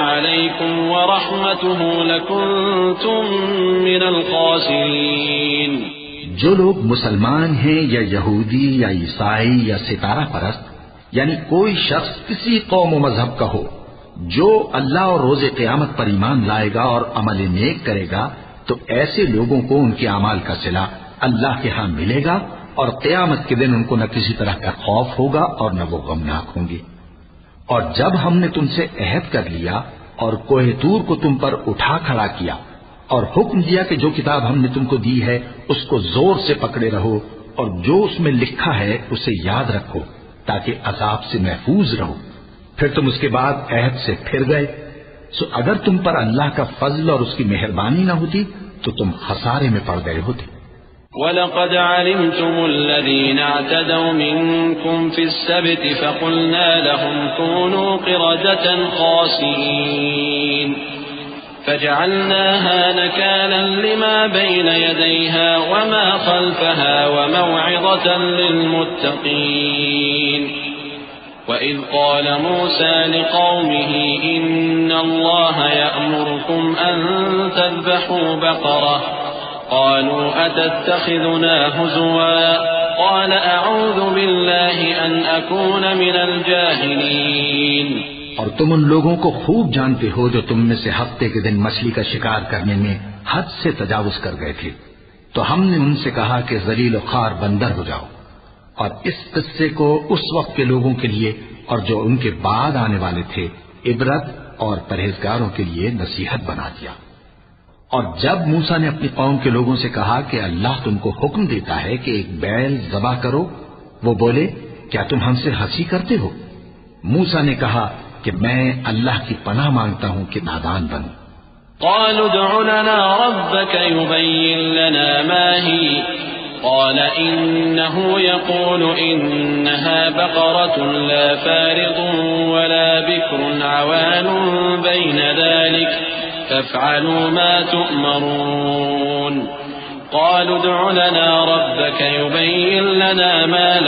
عليكم ورحمته لكنتم من الخاسرين۔ جو لوگ مسلمان ہیں یا یہودی یا عیسائی یا ستارہ پرست، یعنی کوئی شخص کسی قوم و مذہب کا ہو، جو اللہ اور روز قیامت پر ایمان لائے گا اور عمل نیک کرے گا تو ایسے لوگوں کو ان کے اعمال کا صلہ اللہ کے ہاں ملے گا، اور قیامت کے دن ان کو نہ کسی طرح کا خوف ہوگا اور نہ وہ غمناک ہوں گے۔ اور جب ہم نے تم سے عہد کر لیا اور کوہ طور کو تم پر اٹھا کھڑا کیا اور حکم دیا کہ جو کتاب ہم نے تم کو دی ہے اس کو زور سے پکڑے رہو اور جو اس میں لکھا ہے اسے یاد رکھو تاکہ عذاب سے محفوظ رہو، پھر تم اس کے بعد عہد سے پھر گئے، سو اگر تم پر اللہ کا فضل اور اس کی مہربانی نہ ہوتی تو تم خسارے میں پڑ گئے ہوتے۔ وَلَقَدْ عَلِمْتُمُ الَّذِينَ اعْتَدَوْا مِنكُمْ فِي السَّبْتِ فَقُلْنَا لَهُمْ كُونُوا قِرَدَةً خَاسِئِينَ فَجَعَلْنَاهَا نَكَالًا لِمَا بَيْنَ يَدَيْهَا وَمَا خَلْفَهَا وَمَوْعِظَةً لِلْمُتَّقِينَ۔ وَإِذْ قَالَ مُوسَى لِقَوْمِهِ إِنَّ اللَّهَ يَأْمُرُكُمْ أَن تَذْبَحُوا بَقَرَةً قالوا أتتخذنا هزوا قال أعوذ بالله أن أكون من الجاهلين۔ اور تم ان لوگوں کو خوب جانتے ہو جو تم میں سے ہفتے کے دن مچھلی کا شکار کرنے میں حد سے تجاوز کر گئے تھے، تو ہم نے ان سے کہا کہ ذلیل و خوار بندر ہو جاؤ، اور اس قصے کو اس وقت کے لوگوں کے لیے اور جو ان کے بعد آنے والے تھے عبرت اور پرہیزگاروں کے لیے نصیحت بنا دیا۔ اور جب موسیٰ نے اپنی قوم کے لوگوں سے کہا کہ اللہ تم کو حکم دیتا ہے کہ ایک بیل ذبح کرو، وہ بولے کیا تم ہم سے ہنسی کرتے ہو؟ موسیٰ نے کہا کہ میں اللہ کی پناہ مانگتا ہوں کہ نادان بنوں۔ قالوا ادع لنا ربك يبين لنا ما هي قال إنه يقول إنها بقرة لا فارض ولا بكر عوان بين ذلك فافعلوا ما تؤمرون۔ قالوا ادع لنا ربك يبين لنا ما